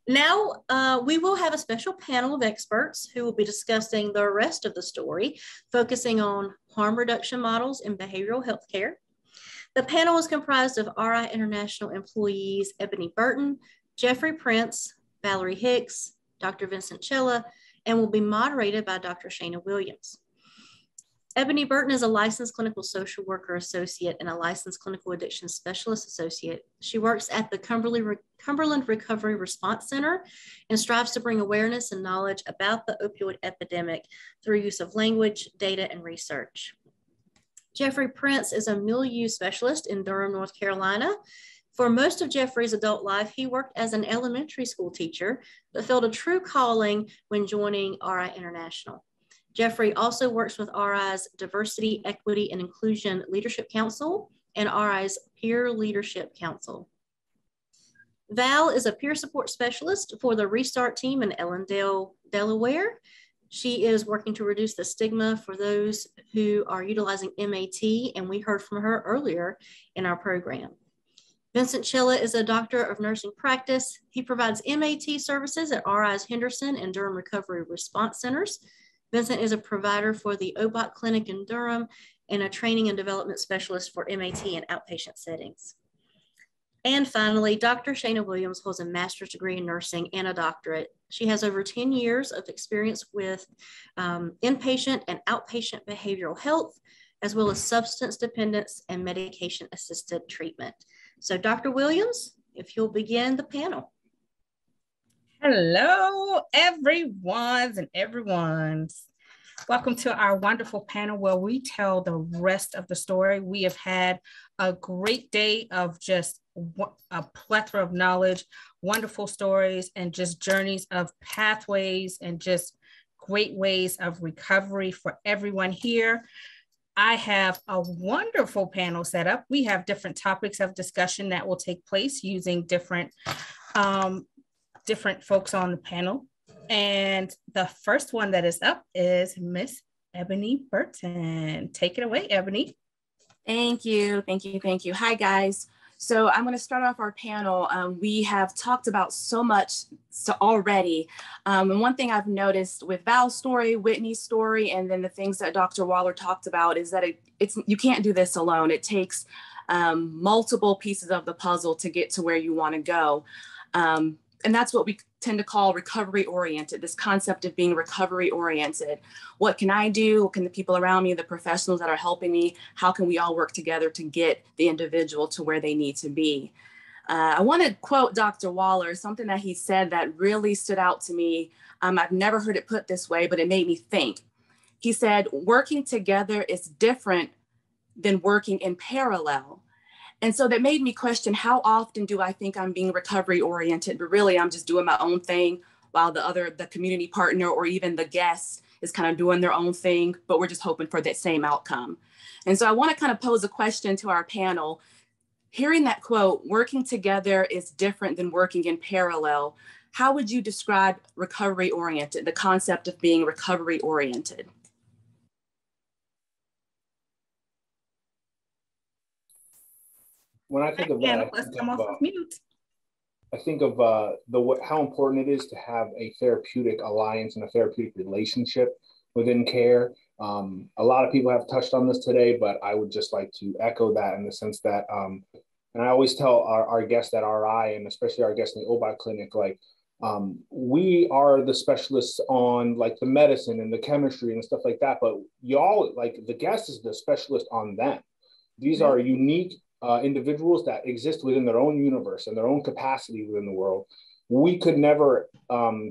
Now, we will have a special panel of experts who will be discussing the rest of the story, focusing on harm reduction models in behavioral health care. The panel is comprised of RI International employees Ebony Burton, Jeffrey Prince, Valerie Hicks, Dr. Vincent Cella, and will be moderated by Dr. Shana Williams. Ebony Burton is a licensed clinical social worker associate and a licensed clinical addiction specialist associate. She works at the Cumberland Recovery Response Center and strives to bring awareness and knowledge about the opioid epidemic through use of language, data, and research. Jeffrey Prince is a milieu specialist in Durham, North Carolina. For most of Jeffrey's adult life, he worked as an elementary school teacher, but felt a true calling when joining RI International. Jeffrey also works with RI's Diversity, Equity, and Inclusion Leadership Council and RI's Peer Leadership Council. Val is a peer support specialist for the Restart team in Ellendale, Delaware. She is working to reduce the stigma for those who are utilizing MAT, and we heard from her earlier in our program. Vincent Cella is a doctor of nursing practice. He provides MAT services at RI's Henderson and Durham Recovery Response Centers. Vincent is a provider for the OBOT Clinic in Durham and a training and development specialist for MAT in outpatient settings. And finally, Dr. Shana Williams holds a master's degree in nursing and a doctorate. She has over 10 years of experience with inpatient and outpatient behavioral health, as well as substance dependence and medication-assisted treatment. So Dr. Williams, if you'll begin the panel. Hello, everyone's. Welcome to our wonderful panel where we tell the rest of the story. We have had a great day of just a plethora of knowledge, wonderful stories, and just journeys of pathways and just great ways of recovery for everyone here. I have a wonderful panel set up. We have different topics of discussion that will take place using different folks on the panel. And the first one that is up is Miss Ebony Burton. Take it away, Ebony. Thank you. Hi, guys. So I'm going to start off our panel. We have talked about so much already. And one thing I've noticed with Val's story, Whitney's story, and then the things that Dr. Waller talked about is that you can't do this alone. It takes multiple pieces of the puzzle to get to where you want to go. And that's what we tend to call recovery oriented, this concept of being recovery oriented. What can I do? What can the people around me, the professionals that are helping me, how can we all work together to get the individual to where they need to be? I want to quote Dr. Waller, something that he said that really stood out to me. I've never heard it put this way, but it made me think. He said, working together is different than working in parallel. And so that made me question, how often do I think I'm being recovery oriented, but really I'm just doing my own thing while the community partner or even the guest is kind of doing their own thing, but we're just hoping for that same outcome. And so I want to kind of pose a question to our panel. Hearing that quote, working together is different than working in parallel. How would you describe recovery oriented, the concept of being recovery oriented? When I think of that, I think of how important it is to have a therapeutic alliance and a therapeutic relationship within care. A lot of people have touched on this today, but I would just like to echo that in the sense that, and I always tell our guests at RI, and especially our guests in the OBOT clinic, we are the specialists on like the medicine and the chemistry and stuff like that, but y'all, like the guest is the specialist on them. These are unique individuals that exist within their own universe and their own capacity within the world. We could never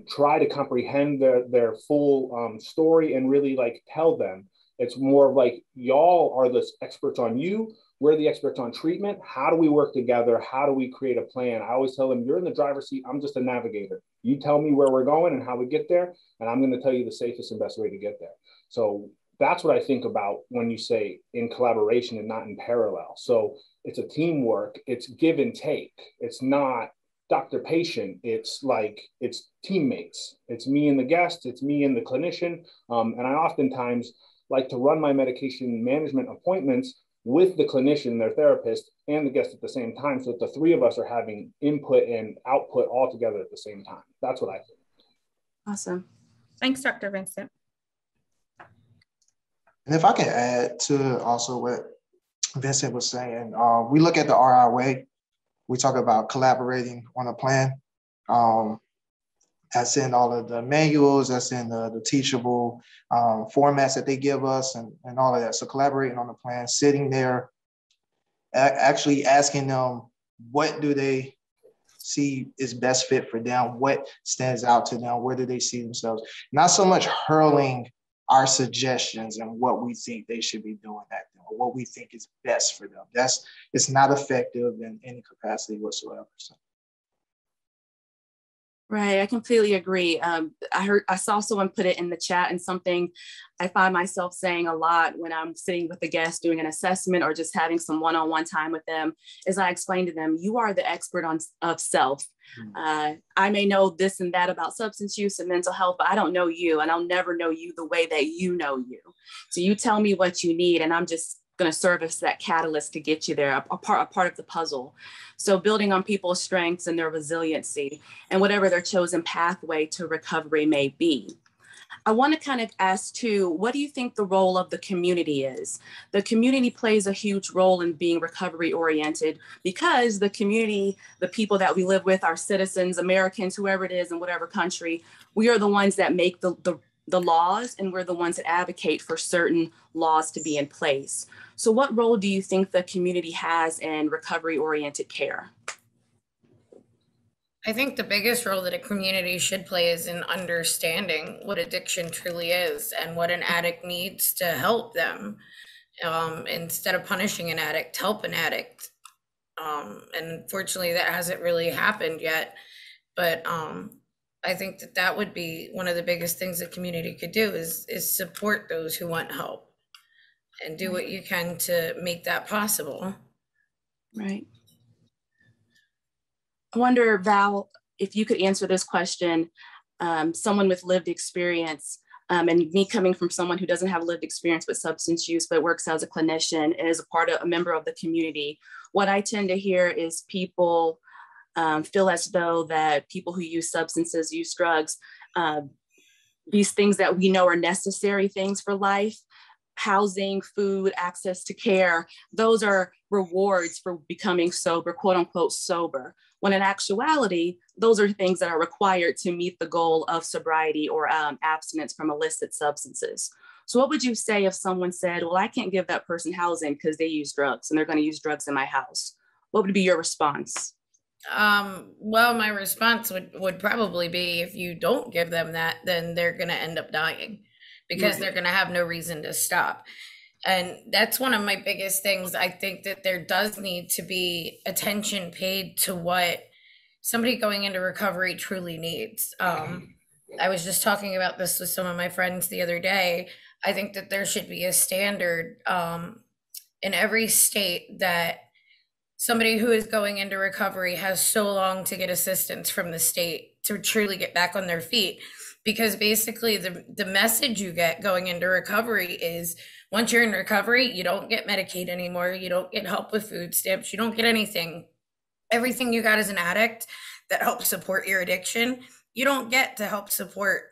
try to comprehend their full story and really like tell them. It's more of like, y'all are the experts on you. We're the experts on treatment. How do we work together? How do we create a plan? I always tell them, you're in the driver's seat. I'm just a navigator. You tell me where we're going and how we get there, and I'm going to tell you the safest and best way to get there. So that's what I think about when you say in collaboration and not in parallel. So it's a teamwork, it's give and take. It's not doctor-patient, it's teammates. It's me and the guest, it's me and the clinician. And I oftentimes like to run my medication management appointments with the clinician, their therapist, and the guest at the same time, so that the three of us are having input and output all together at the same time. That's what I think. Awesome. Thanks, Dr. Vincent. And if I can add to also what Vincent was saying, we look at the RI way. We talk about collaborating on a plan. That's in all of the manuals, that's in the teachable formats that they give us and all of that. So collaborating on the plan, sitting there, actually asking them, what do they see is best fit for them? What stands out to them? Where do they see themselves? Not so much hurling our suggestions and what we think they should be doing that or what we think is best for them. It's not effective in any capacity whatsoever. So. Right, I completely agree. I saw someone put it in the chat, and something I find myself saying a lot when I'm sitting with a guest doing an assessment or just having some one-on-one time with them is I explain to them, you are the expert of self. I may know this and that about substance use and mental health, but I don't know you, and I'll never know you the way that you know you. So you tell me what you need, and I'm just going to serve as that catalyst to get you there, a part of the puzzle. So building on people's strengths and their resiliency and whatever their chosen pathway to recovery may be. I want to kind of ask too, what do you think the role of the community is? The community plays a huge role in being recovery oriented because the community, the people that we live with, our citizens, Americans, whoever it is in whatever country, we are the ones that make the laws, and we're the ones that advocate for certain laws to be in place. So what role do you think the community has in recovery-oriented care? I think the biggest role that a community should play is in understanding what addiction truly is and what an addict needs to help them. Instead of punishing an addict, help an addict. And unfortunately, that hasn't really happened yet. But I think that would be one of the biggest things the community could do is support those who want help and do what you can to make that possible. Right. I wonder, Val, if you could answer this question, someone with lived experience, and me coming from someone who doesn't have lived experience with substance use, but works as a clinician and is a member of the community. What I tend to hear is people feel as though that people who use substances, use drugs, these things that we know are necessary things for life, housing, food, access to care, those are rewards for becoming sober, quote unquote sober, when in actuality, those are things that are required to meet the goal of sobriety or abstinence from illicit substances. So what would you say if someone said, well, I can't give that person housing because they use drugs and they're going to use drugs in my house? What would be your response? Well, my response would probably be, if you don't give them that, then they're going to end up dying because they're going to have no reason to stop. And that's one of my biggest things. I think that there does need to be attention paid to what somebody going into recovery truly needs. I was just talking about this with some of my friends the other day. I think that there should be a standard in every state that somebody who is going into recovery has so long to get assistance from the state to truly get back on their feet. Because basically the message you get going into recovery is, once you're in recovery, you don't get Medicaid anymore. You don't get help with food stamps. You don't get anything. Everything you got as an addict that helps support your addiction, you don't get to help support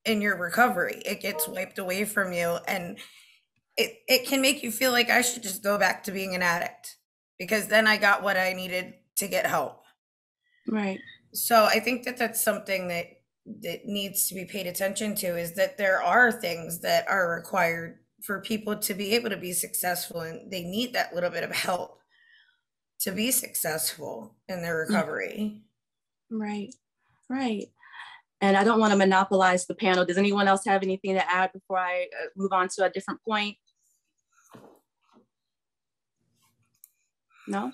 in your recovery. It gets wiped away from you. And it can make you feel like I should just go back to being an addict because then I got what I needed to get help. Right. So I think that that's something that needs to be paid attention to, is that there are things that are required for people to be able to be successful, and they need that little bit of help to be successful in their recovery. Right, right. And I don't want to monopolize the panel. Does anyone else have anything to add before I move on to a different point? No?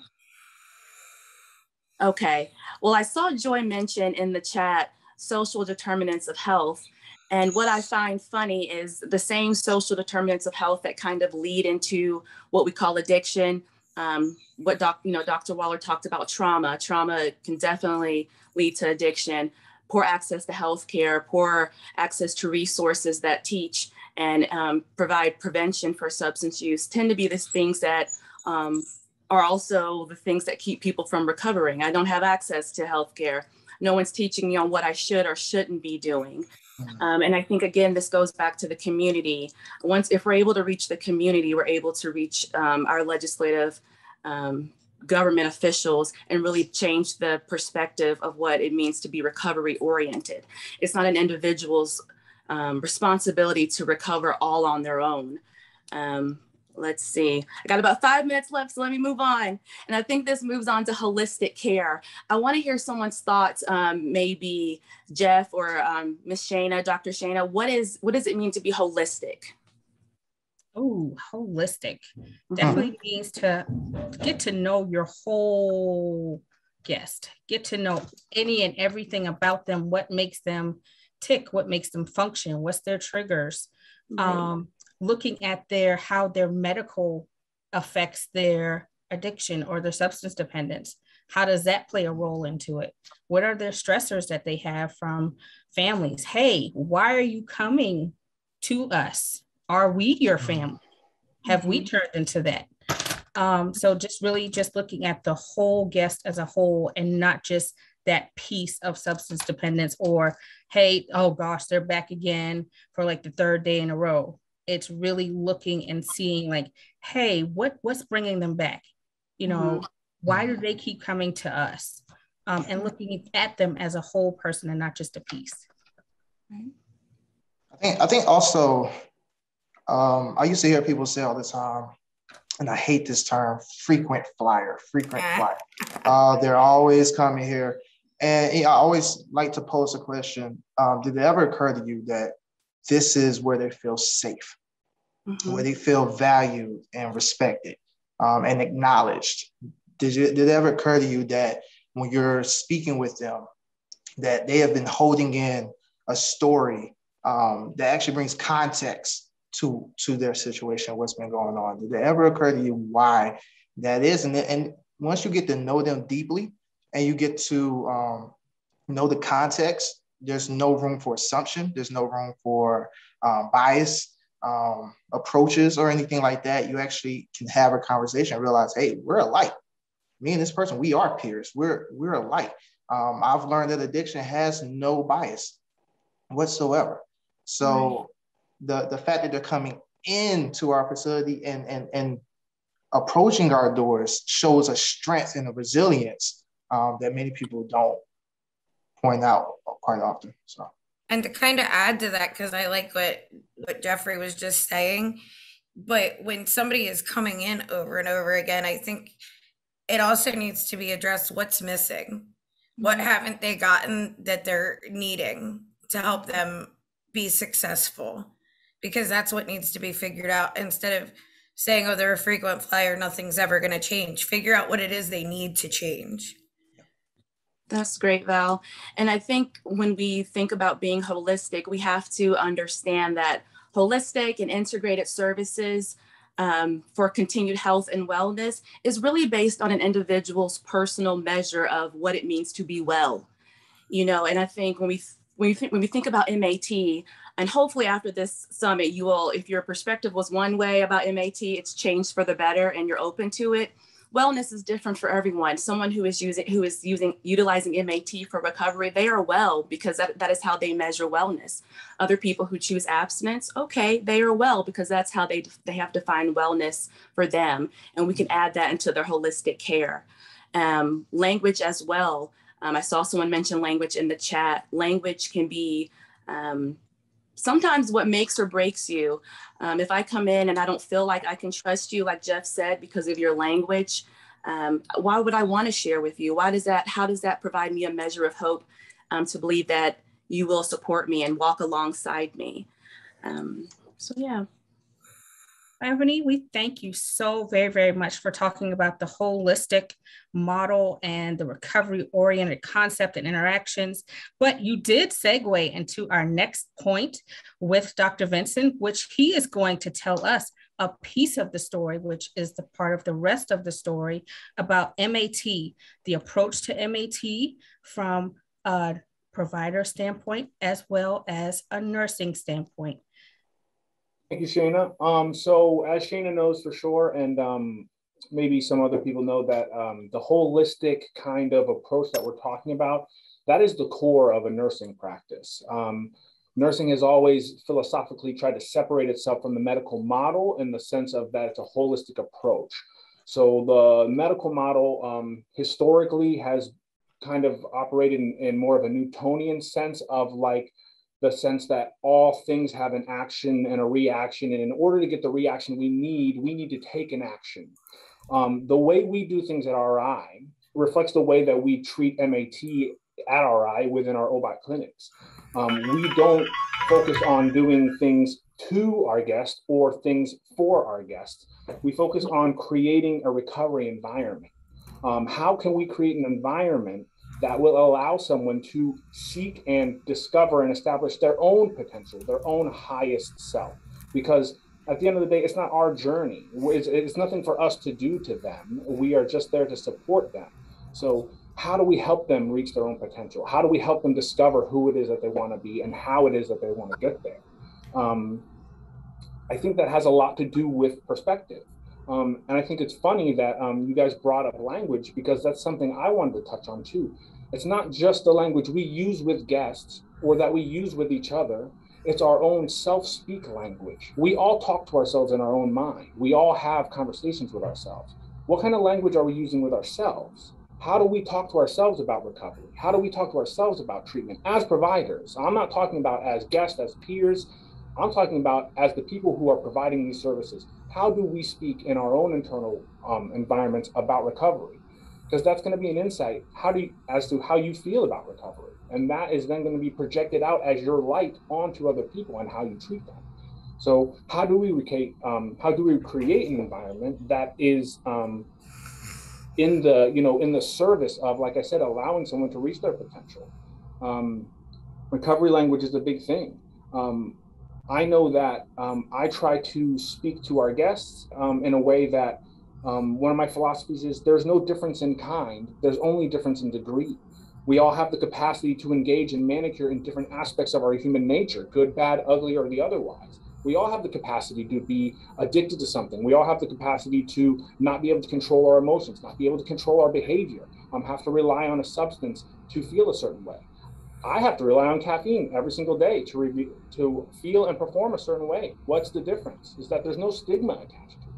Okay. Well, I saw Joy mention in the chat social determinants of health. And what I find funny is the same social determinants of health that kind of lead into what we call addiction. What Dr. Waller talked about trauma. Trauma can definitely lead to addiction. Poor access to healthcare, poor access to resources that teach and provide prevention for substance use tend to be the things that are also the things that keep people from recovering. I don't have access to healthcare. No one's teaching me on what I should or shouldn't be doing. And I think, again, this goes back to the community. If we're able to reach the community, we're able to reach our legislative government officials and really change the perspective of what it means to be recovery oriented. It's not an individual's responsibility to recover all on their own. Let's see, I got about 5 minutes left, so let me move on. And I think this moves on to holistic care. I want to hear someone's thoughts, maybe Jeff or Miss Shana, Dr. Shana. What does it mean to be holistic? Oh, holistic definitely means to get to know your whole guest, get to know any and everything about them, what makes them tick, what makes them function, what's their triggers. Looking at how their medical affects their addiction or their substance dependence. How does that play a role into it? What are their stressors that they have from families? Hey, why are you coming to us? Are we your family? Have we turned into that? So just looking at the whole guest as a whole and not just that piece of substance dependence or, hey, oh gosh, they're back again for like the third day in a row. It's really looking and seeing like, hey, what's bringing them back? Why do they keep coming to us? And looking at them as a whole person and not just a piece. I think also, I used to hear people say all the time, and I hate this term, frequent flyer. They're always coming here. And I always like to pose a question. Did it ever occur to you that this is where they feel safe, where they feel valued and respected and acknowledged? Did it ever occur to you that when you're speaking with them, that they have been holding in a story that actually brings context to their situation, what's been going on? Did it ever occur to you why that is? And once you get to know them deeply and you get to know the context, there's no room for assumption. There's no room for bias approaches or anything like that. You actually can have a conversation and realize, hey, we're alike. Me and this person, we are peers. We're alike. I've learned that addiction has no bias whatsoever. So the fact that they're coming into our facility and approaching our doors shows a strength and a resilience that many people don't point out quite often. So, and to kind of add to that, because I like what Jeffrey was just saying, but when somebody is coming in over and over again, I think it also needs to be addressed what's missing. What haven't they gotten that they're needing to help them be successful? Because that's what needs to be figured out, instead of saying, oh, they're a frequent flyer, nothing's ever going to change. Figure out what it is they need to change. That's great, Val. And I think when we think about being holistic, we have to understand that holistic and integrated services for continued health and wellness is really based on an individual's personal measure of what it means to be well. And I think when we think about MAT, and hopefully after this summit, you will, if your perspective was one way about MAT, it's changed for the better and you're open to it. Wellness is different for everyone. Someone who is utilizing MAT for recovery, they are well because that is how they measure wellness. Other people who choose abstinence, okay, they are well because that's how they have defined wellness for them. And we can add that into their holistic care. Language as well. I saw someone mention language in the chat. Language can be sometimes what makes or breaks you. If I come in and I don't feel like I can trust you, like Jeff said, because of your language, why would I want to share with you? How does that provide me a measure of hope to believe that you will support me and walk alongside me? So yeah. Ebony, we thank you so very, very much for talking about the holistic model and the recovery-oriented concept and interactions. But you did segue into our next point with Dr. Vincent, which he is going to tell us a piece of the story, which is the part of the rest of the story about MAT, the approach to MAT from a provider standpoint, as well as a nursing standpoint. you, Shana. So as Shana knows for sure, and maybe some other people know that the holistic kind of approach that we're talking about, that is the core of a nursing practice. Nursing has always philosophically tried to separate itself from the medical model in the sense of that it's a holistic approach. So the medical model historically has kind of operated in more of a Newtonian sense of like the sense that all things have an action and a reaction. And in order to get the reaction we need to take an action. The way we do things at RI reflects the way that we treat MAT at RI within our OBOT clinics. We don't focus on doing things to our guests or things for our guests. We focus on creating a recovery environment. How can we create an environment that will allow someone to seek and discover and establish their own potential, their own highest self? Because at the end of the day, it's not our journey. It's nothing for us to do to them. We are just there to support them. So how do we help them reach their own potential? How do we help them discover who it is that they want to be and how it is that they want to get there? I think that has a lot to do with perspective. And I think it's funny that you guys brought up language, because that's something I wanted to touch on too. It's not just the language we use with guests or that we use with each other. It's our own self-speak language. We all talk to ourselves in our own mind. We all have conversations with ourselves. What kind of language are we using with ourselves? How do we talk to ourselves about recovery? How do we talk to ourselves about treatment as providers? I'm not talking about as guests, as peers. I'm talking about as the people who are providing these services. How do we speak in our own internal environments about recovery? Because that's going to be an insight as to how you feel about recovery. And that is then going to be projected out as your light onto other people and how you treat them. So how do we create an environment that is in the service of, like I said, allowing someone to reach their potential? Recovery language is a big thing. I know that I try to speak to our guests in a way that one of my philosophies is there's no difference in kind, there's only difference in degree. We all have the capacity to engage in manicure in different aspects of our human nature, good, bad, ugly, or the otherwise. We all have the capacity to be addicted to something. We all have the capacity to not be able to control our emotions, not be able to control our behavior, have to rely on a substance to feel a certain way. I have to rely on caffeine every single day to feel and perform a certain way. What's the difference? Is that there's no stigma attached to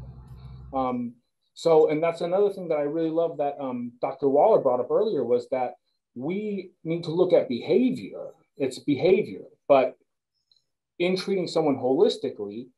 it. And that's another thing that I really love that Dr. Waller brought up earlier, was that we need to look at behavior. It's behavior, but in treating someone holistically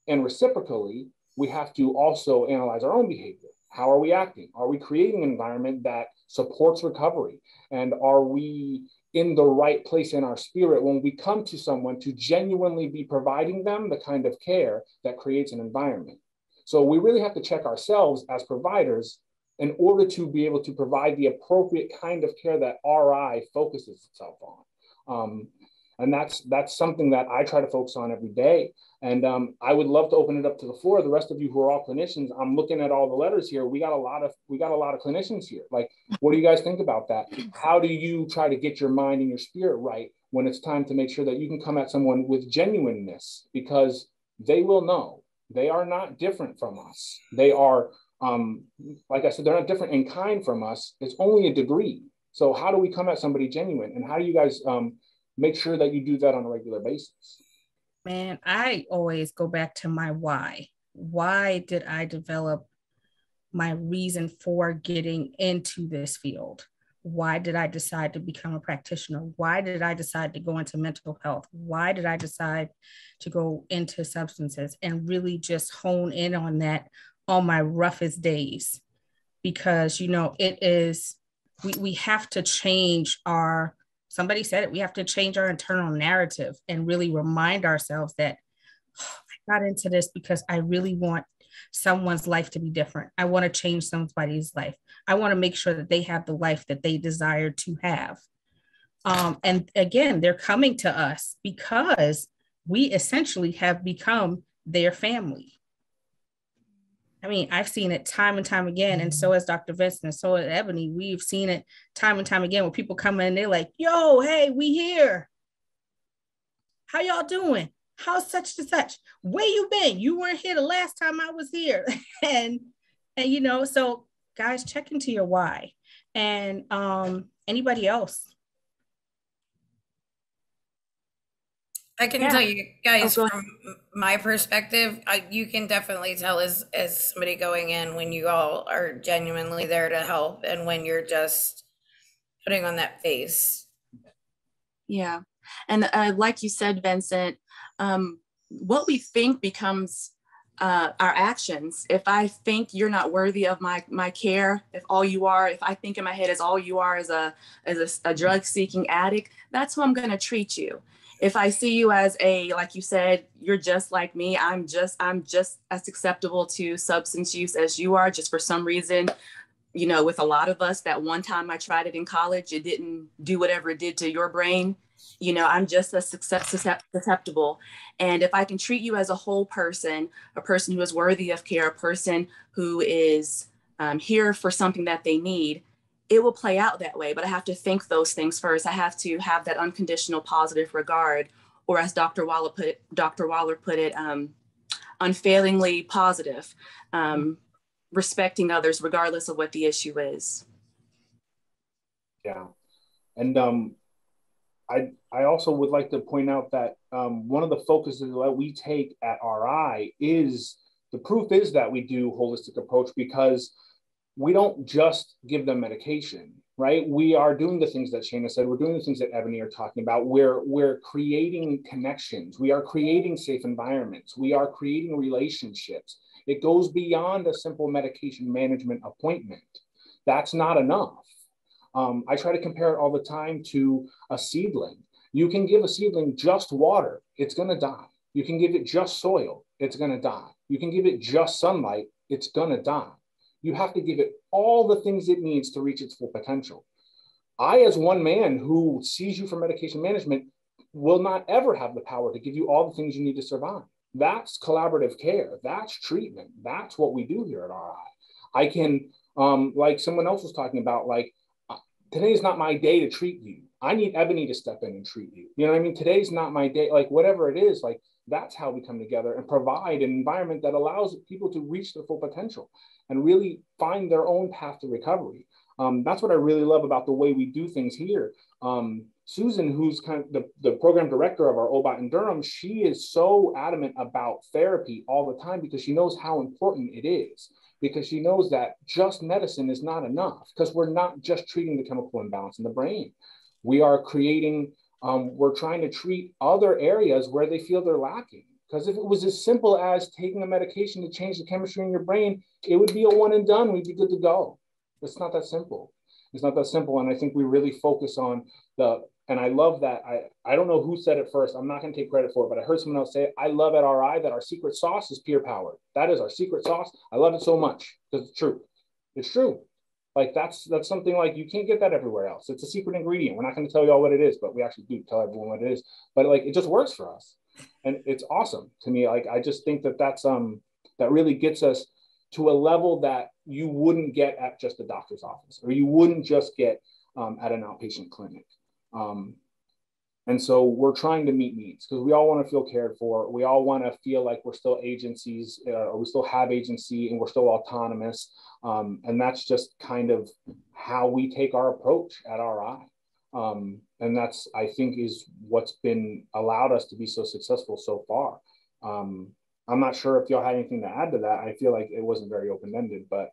and reciprocally, we have to also analyze our own behavior. How are we acting? Are we creating an environment that supports recovery? And are we in the right place in our spirit when we come to someone to genuinely be providing them the kind of care that creates an environment? So we really have to check ourselves as providers in order to be able to provide the appropriate kind of care that RI focuses itself on. And that's something that I try to focus on every day. And I would love to open it up to the floor. The rest of you who are all clinicians, I'm looking at all the letters here. We got a lot of clinicians here. Like, what do you guys think about that? How do you try to get your mind and your spirit right when it's time to make sure that you can come at someone with genuineness? Because they will know they are not different from us. They are, like I said, they're not different in kind from us. It's only a degree. So how do we come at somebody genuine? And how do you guys make sure that you do that on a regular basis? Man, I always go back to my why. Why did I develop my reason for getting into this field? Why did I decide to become a practitioner? Why did I decide to go into mental health? Why did I decide to go into substances, and really just hone in on that on my roughest days? Because, it is, we have to change somebody said it, we have to change our internal narrative and really remind ourselves that I got into this because I really want someone's life to be different. I want to change somebody's life. I want to make sure that they have the life that they desire to have. And again, they're coming to us because we essentially have become their family. I mean, I've seen it time and time again, and so has Dr. Vincent, and so has Ebony. We've seen it time and time again when people come in, they're like, yo, hey, we here. How y'all doing? how's such and such? Where you been? You weren't here the last time I was here. and you know, so guys, check into your why. And anybody else? I can tell you guys from my perspective, you can definitely tell as somebody going in when you all are genuinely there to help and when you're just putting on that face. Yeah. And like you said, Vincent, what we think becomes our actions. If I think you're not worthy of my care, if I think in my head is all you are is a drug seeking addict, that's who I'm going to treat you. If I see you as like you said, you're just like me, I'm just as acceptable to substance use as you are, just for some reason, you know, with a lot of us, that one time I tried it in college, it didn't do whatever it did to your brain. You know, I'm just as susceptible. And if I can treat you as a whole person, a person who is worthy of care, a person who is here for something that they need, it will play out that way. But I have to think those things first. I have to have that unconditional positive regard, or as Dr. Waller put it, unfailingly positive, respecting others regardless of what the issue is. Yeah. And I also would like to point out that one of the focuses that we take at RI is, the proof is that we do holistic approach, because we don't just give them medication, right? We are doing the things that Shana said. We're doing the things that Ebony are talking about. We're creating connections. We are creating safe environments. We are creating relationships. It goes beyond a simple medication management appointment. That's not enough. I try to compare it all the time to a seedling. You can give a seedling just water, it's gonna die. You can give it just soil, it's gonna die. You can give it just sunlight, it's gonna die. You have to give it all the things it needs to reach its full potential. I, as one man who sees you for medication management, will not ever have the power to give you all the things you need to survive. That's collaborative care. That's treatment. That's what we do here at RI. I can, like someone else was talking about, like, today's not my day to treat you. I need Ebony to step in and treat you. You know what I mean? Today's not my day. Like, whatever it is, like, that's how we come together and provide an environment that allows people to reach their full potential and really find their own path to recovery. That's what I really love about the way we do things here. Susan, who's kind of the program director of our OBOT in Durham, she is so adamant about therapy all the time because she knows how important it is, because she knows that just medicine is not enough, because we're not just treating the chemical imbalance in the brain. We are creating, we're trying to treat other areas where they feel they're lacking. Because if it was as simple as taking a medication to change the chemistry in your brain, it would be a one and done. We'd be good to go. It's not that simple. It's not that simple. And I think we really focus on and I love that. I don't know who said it first. I'm not going to take credit for it, but I heard someone else say it. I love at RI that our secret sauce is peer power. That is our secret sauce. I love it so much because it's true. It's true. Like that's something like you can't get that everywhere else. It's a secret ingredient. We're not going to tell you all what it is, but we actually do tell everyone what it is. But like, it just works for us. And it's awesome to me. Like, I just think that that really gets us to a level that you wouldn't get at just a doctor's office, or you wouldn't just get at an outpatient clinic. And so we're trying to meet needs because we all want to feel cared for. We all want to feel like we're still agencies, or we still have agency and we're still autonomous. And that's just kind of how we take our approach at RI. And that's, I think, is what's been allowed us to be so successful so far. I'm not sure if y'all had anything to add to that. I feel like it wasn't very open-ended, but.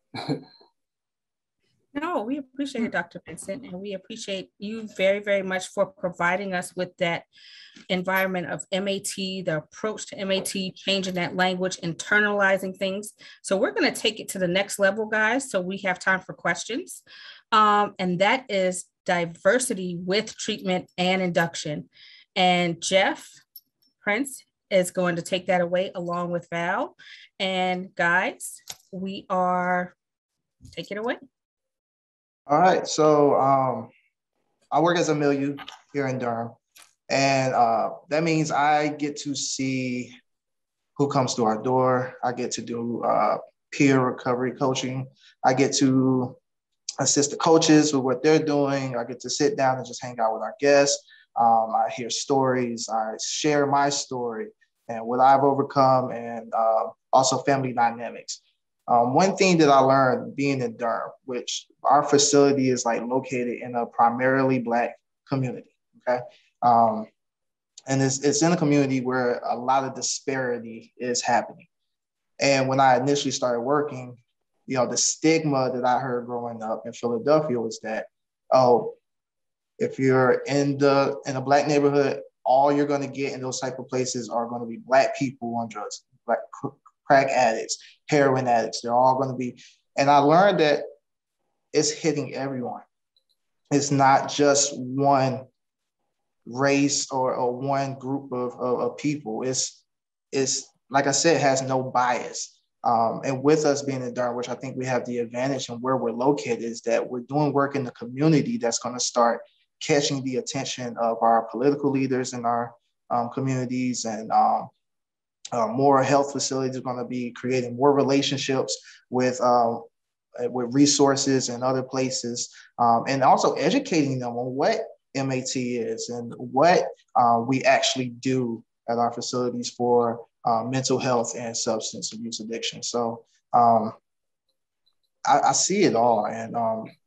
No, we appreciate it, Dr. Vincent, and we appreciate you very, very much for providing us with that environment of MAT, the approach to MAT, changing that language, internalizing things. So we're going to take it to the next level, guys, so we have time for questions. And that is diversity with treatment and induction. And Jeff Prince is going to take that away along with Val. And guys, take it away. All right, so I work as a milieu here in Durham, and that means I get to see who comes to our door. I get to do peer recovery coaching. I get to assist the coaches with what they're doing. I get to sit down and just hang out with our guests. I hear stories. I share my story. and what I've overcome, and also family dynamics. One thing that I learned being in Durham, which our facility is like located in a primarily Black community, okay? And it's in a community where a lot of disparity is happening. And when I initially started working, you know, the stigma that I heard growing up in Philadelphia was that, oh, if you're in a Black neighborhood, all you're going to get in those type of places are going to be Black people on drugs, Black crack addicts, heroin addicts. They're all going to be. And I learned that it's hitting everyone. It's not just one race or one group of people. It's like I said, has no bias. And with us being in Durham, which I think we have the advantage and where we're located, is that we're doing work in the community that's going to start catching the attention of our political leaders in our communities, and more health facilities are going to be creating more relationships with resources and other places, and also educating them on what MAT is and what we actually do at our facilities for mental health and substance abuse addiction. So I see it all. And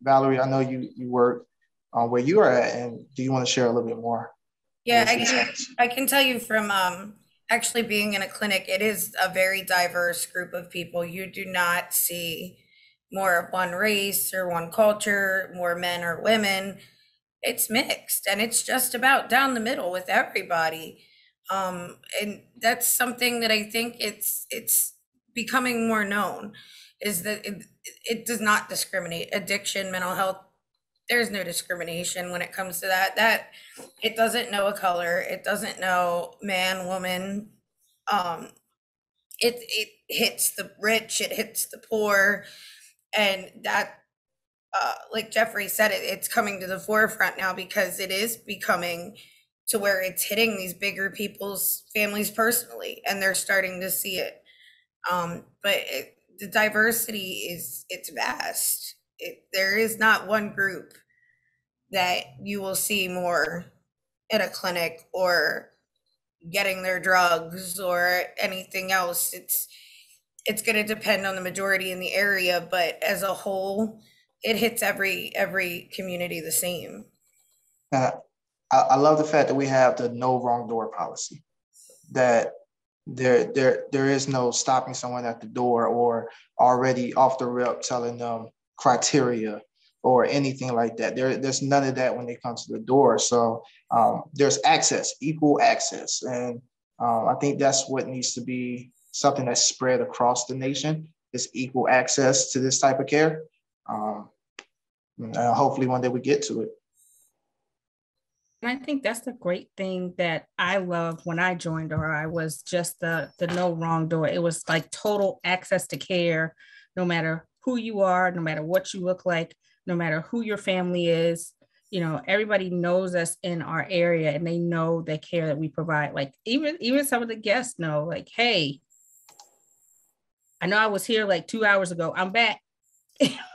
Valerie, I know you work where you are at, and do you want to share a little bit more? Yeah, I can tell you from actually being in a clinic, it is a very diverse group of people. You do not see more of one race or one culture, more men or women. It's mixed, and it's just about down the middle with everybody. And that's something that I think it's becoming more known, is that it does not discriminate. Addiction, mental health, there's no discrimination when it comes to that it doesn't know a color, it doesn't know man, woman. It hits the rich, it hits the poor, and that like Jeffrey said, it's coming to the forefront now because it is becoming to where it's hitting these bigger people's families personally, and they're starting to see it. But the diversity it's vast. There is not one group that you will see more in a clinic or getting their drugs or anything else. It's going to depend on the majority in the area, but as a whole, it hits every community the same. I love the fact that we have the no wrong door policy, that there is no stopping someone at the door or already off the rip telling them criteria or anything like that. There's none of that when it comes to the door. So there's access, equal access. And I think that's what needs to be something that's spread across the nation, is equal access to this type of care. Hopefully one day we get to it. And I think that's the great thing that I loved when I joined RI, was just the no wrong door. It was like total access to care, no matter who you are, no matter what you look like, no matter who your family is. You know, everybody knows us in our area, and they know the care that we provide. Like even some of the guests know, like, hey, I know I was here like 2 hours ago. I'm back.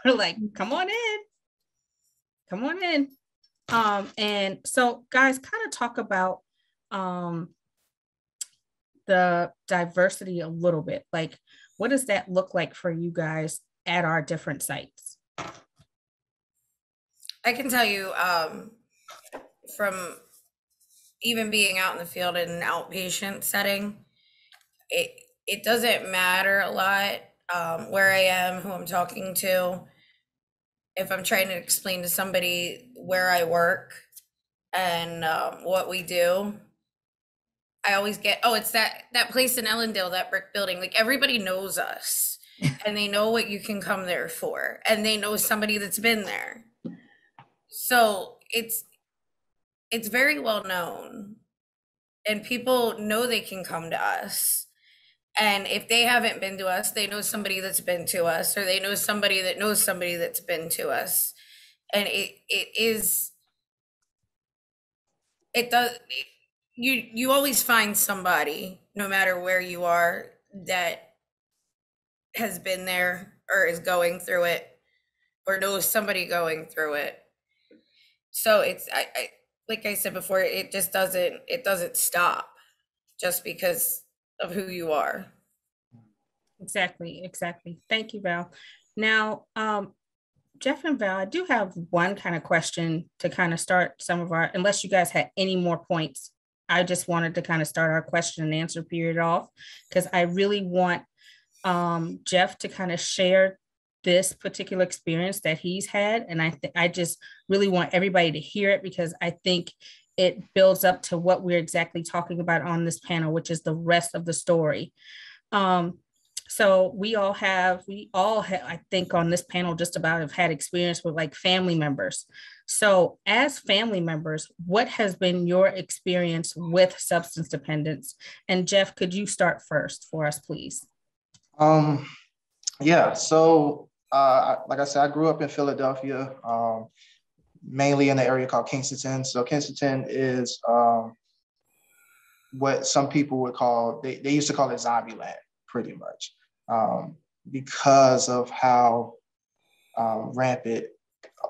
We're like, come on in. And so guys, kind of talk about the diversity a little bit. Like, what does that look like for you guys at our different sites? I can tell you from even being out in the field in an outpatient setting, it doesn't matter a lot where I am, who I'm talking to. If I'm trying to explain to somebody where I work and what we do, I always get, oh, it's that place in Ellendale, that brick building. Like, everybody knows us and they know what you can come there for, and they know somebody that's been there. So it's very well known, and people know they can come to us. And if they haven't been to us, they know somebody that's been to us, or they know somebody that knows somebody that's been to us. And you always find somebody, no matter where you are, that has been there or is going through it or knows somebody going through it. So it's, I like I said before, it doesn't stop just because of who you are. Exactly. Thank you, Val. Now, Jeff and Val, I do have one kind of question to kind of start some of our, unless you guys had any more points, I just wanted to kind of start our question and answer period off, because I really want Jeff to kind of share this particular experience that he's had. And I just really want everybody to hear it, because I think it builds up to what we're exactly talking about on this panel, which is the rest of the story. So we all have, I think on this panel just about have had experience with like family members. So as family members, what has been your experience with substance dependence? And Jeff, could you start first for us, please? Yeah, so like I said, I grew up in Philadelphia, mainly in the area called Kingston. So Kingston is what some people would call, they used to call it zombie land, pretty much, because of how rampant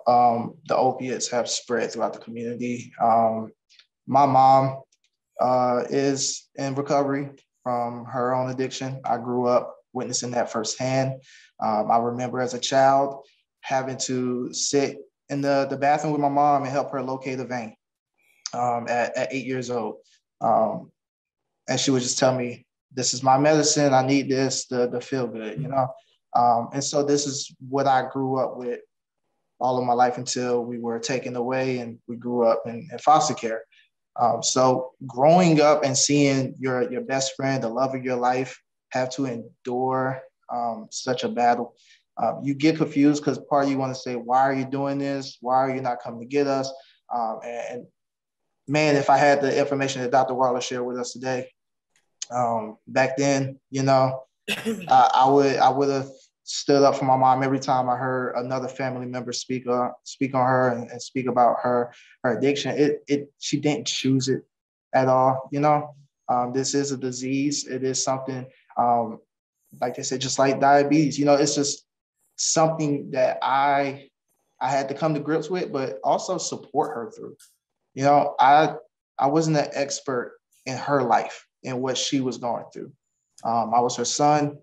the opiates have spread throughout the community. My mom is in recovery from her own addiction. I grew up witnessing that firsthand. I remember as a child having to sit in the bathroom with my mom and help her locate a vein at 8 years old. And she would just tell me, this is my medicine. I need this to feel good, you know? And so this is what I grew up with all of my life until we were taken away and we grew up in foster care. So growing up and seeing your best friend, the love of your life, have to endure such a battle, you get confused because part of you want to say, why are you doing this? Why are you not coming to get us? And man, if I had the information that Dr. Waller shared with us today, back then, you know, I would have stood up for my mom every time I heard another family member speak on her and speak about her addiction. She didn't choose it at all, you know. This is a disease. It is something, like they said, just like diabetes, you know, it's just something that I had to come to grips with, but also support her through. You know, I wasn't an expert in her life and what she was going through. I was her son,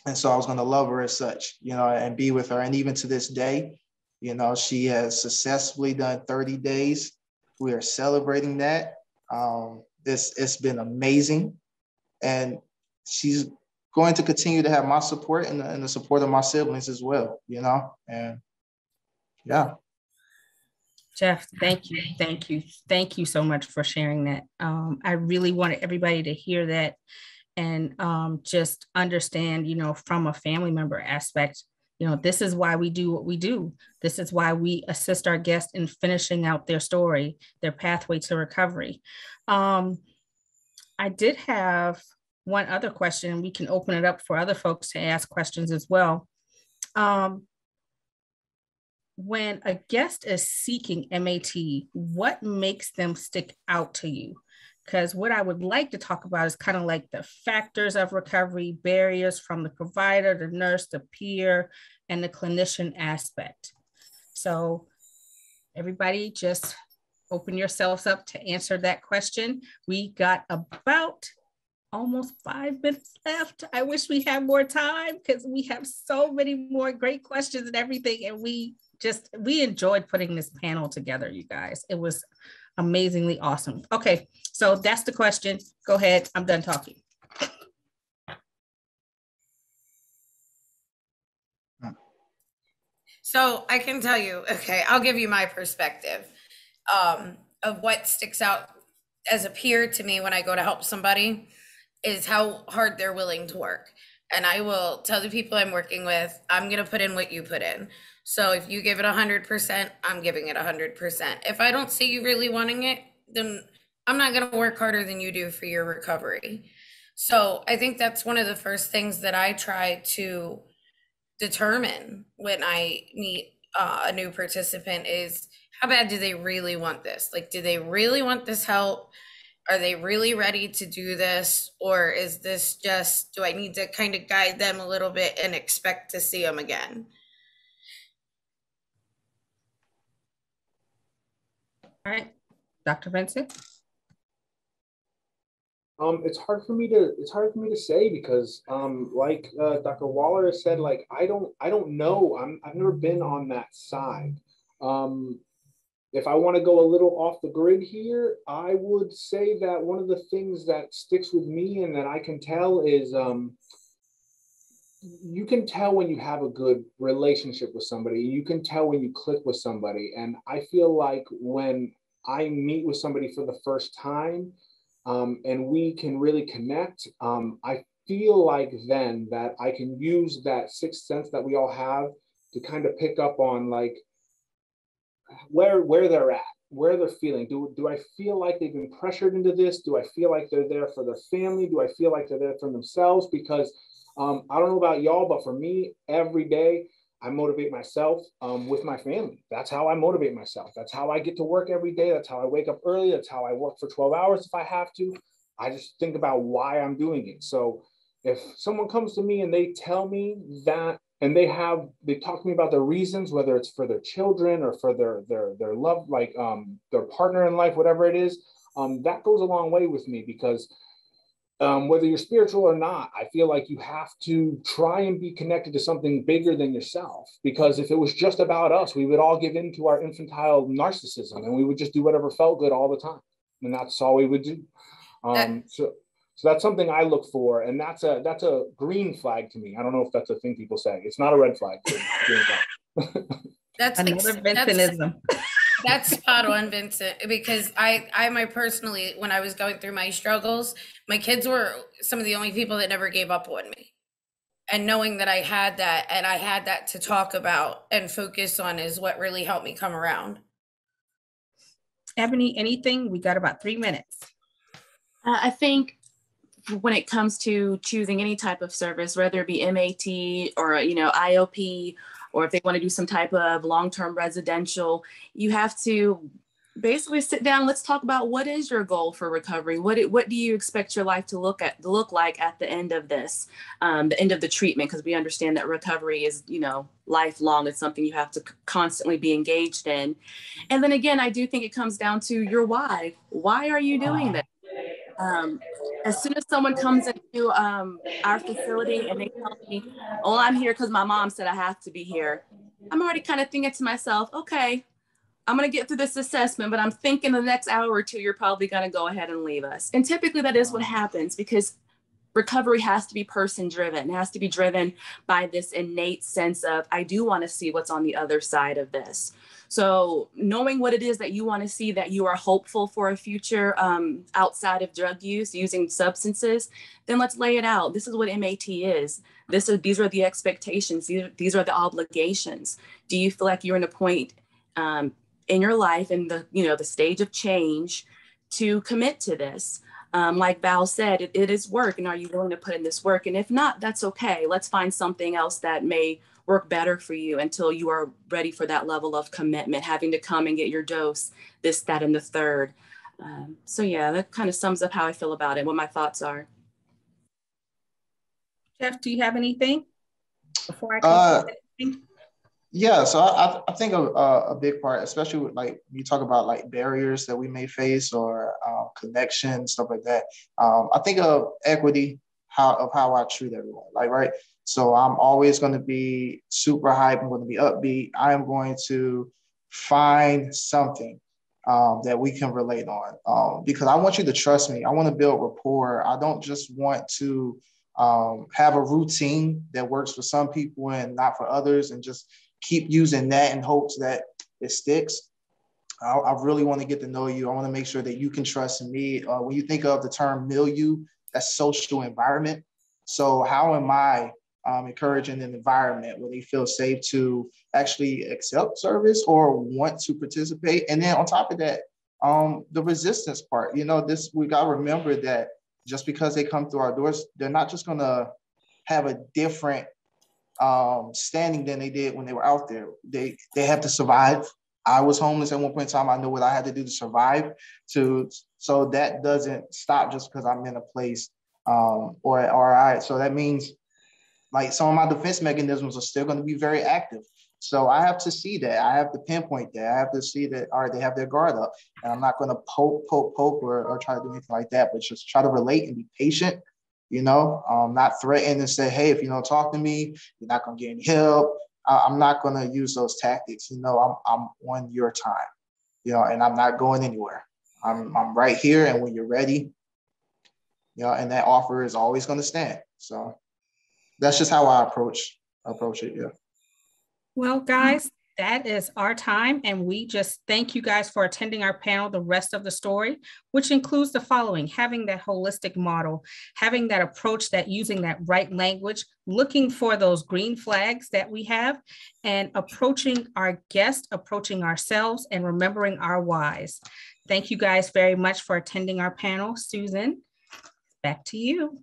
and so I was going to love her as such, you know, and be with her. And even to this day, you know, she has successfully done 30 days. We are celebrating that. It's been amazing, and she's going to continue to have my support and the support of my siblings as well, you know, and yeah. Jeff, thank you so much for sharing that. I really wanted everybody to hear that and just understand, you know, from a family member aspect, you know, this is why we do what we do. This is why we assist our guests in finishing out their story, their pathway to recovery. I did have one other question, and we can open it up for other folks to ask questions as well. When a guest is seeking MAT, what makes them stick out to you? Because what I would like to talk about is kind of like the factors of recovery, barriers from the provider, the nurse, the peer, and the clinician aspect. So everybody just open yourselves up to answer that question. We got about almost 5 minutes left. I wish we had more time because we have so many more great questions and everything. And we enjoyed putting this panel together, you guys. It was amazingly awesome. Okay, so that's the question. Go ahead, I'm done talking. So I can tell you, okay, I'll give you my perspective of what sticks out as a peer to me when I go to help somebody is how hard they're willing to work. And I will tell the people I'm working with, I'm going to put in what you put in. So if you give it 100%, I'm giving it 100%. If I don't see you really wanting it, then I'm not going to work harder than you do for your recovery. So I think that's one of the first things that I try to determine when I meet a new participant is how bad do they really want this? Like, do they really want this help? Are they really ready to do this? Or is this just, do I need to kind of guide them a little bit and expect to see them again? All right, Dr. Vincent. It's hard for me to say because, like Dr. Waller said, like I don't know. I've never been on that side. If I want to go a little off the grid here, I would say that one of the things that sticks with me and that I can tell is, you can tell when you have a good relationship with somebody. You can tell when you click with somebody, and I feel like when I meet with somebody for the first time, and we can really connect, I feel like then that I can use that sixth sense that we all have to kind of pick up on like where they're at, where they're feeling. Do I feel like they've been pressured into this? Do I feel like they're there for their family? Do I feel like they're there for themselves? Because I don't know about y'all, but for me, every day I motivate myself with my family. That's how I motivate myself. That's how I get to work every day. That's how I wake up early. That's how I work for 12 hours if I have to. I just think about why I'm doing it. So if someone comes to me and they tell me that, and they talk to me about the reasons, whether it's for their children or for their love, like their partner in life, whatever it is, that goes a long way with me because whether you're spiritual or not, I feel like you have to try and be connected to something bigger than yourself. Because if it was just about us, we would all give in to our infantile narcissism and we would just do whatever felt good all the time. And that's all we would do. So that's something I look for. And that's a green flag to me. I don't know if that's a thing people say. It's not a red flag. Green flag. That's Vincentism. That's spot on, Vincent, because I personally, when I was going through my struggles, my kids were some of the only people that never gave up on me. And knowing that I had that and I had that to talk about and focus on is what really helped me come around. Ebony, anything? We got about 3 minutes. I think when it comes to choosing any type of service, whether it be MAT or, IOP, or if they want to do some type of long-term residential, you have to basically sit down. Let's talk about what is your goal for recovery? What do you expect your life to look like at the end of this, the end of the treatment? Because we understand that recovery is, lifelong. It's something you have to constantly be engaged in. And then again, I do think it comes down to your why. Why are you doing this? As soon as someone comes into our facility and they tell me, oh, I'm here because my mom said I have to be here, I'm already kind of thinking to myself, okay, I'm going to get through this assessment, but I'm thinking the next hour or two, you're probably going to go ahead and leave us. And typically that is what happens because recovery has to be person driven. It has to be driven by this innate sense of, I do want to see what's on the other side of this. So knowing what it is that you want to see, that you are hopeful for a future outside of drug use, using substances, then let's lay it out. This is what MAT is. These are the expectations. These are the obligations. Do you feel like you're in a point in your life and the stage of change to commit to this? Like Val said, it is work. And are you willing to put in this work? And if not, that's okay. Let's find something else that may work better for you until you are ready for that level of commitment, having to come and get your dose, this, that, and the third. So yeah, that kind of sums up how I feel about it, what my thoughts are. Jeff, do you have anything before I continue? Yeah, so I think a big part, especially with, like, you talk about like barriers that we may face or connection, stuff like that. I think of equity, how I treat everyone, like, right? So I'm always going to be super hype. I'm going to be upbeat. I am going to find something that we can relate on because I want you to trust me. I want to build rapport. I don't just want to have a routine that works for some people and not for others and just keep using that in hopes that it sticks. I really want to get to know you. I want to make sure that you can trust me. When you think of the term milieu, that's social environment. So how am I encouraging an environment where they feel safe to actually accept service or want to participate? And then on top of that, the resistance part, we got to remember that just because they come through our doors, they're not just going to have a different standing than they did when they were out there. They have to survive. I was homeless at one point in time. I know what I had to do to survive. So that doesn't stop just because I'm in a place so that means like some of my defense mechanisms are still going to be very active. So I have to see that. I have to pinpoint that. I have to see that, all right, they have their guard up. And I'm not going to poke, or try to do anything like that, but just try to relate and be patient, not threaten and say, hey, if you don't talk to me, you're not going to get any help. I'm not going to use those tactics. I'm on your time, and I'm not going anywhere. I'm right here. And when you're ready, and that offer is always going to stand. So that's just how I approach it. Yeah. Well, guys, that is our time. And we just thank you guys for attending our panel, The Rest of the Story, which includes the following: having that holistic model, having that approach, that using that right language, looking for those green flags that we have, and approaching our guest, approaching ourselves, and remembering our whys. Thank you guys very much for attending our panel. Susan, back to you.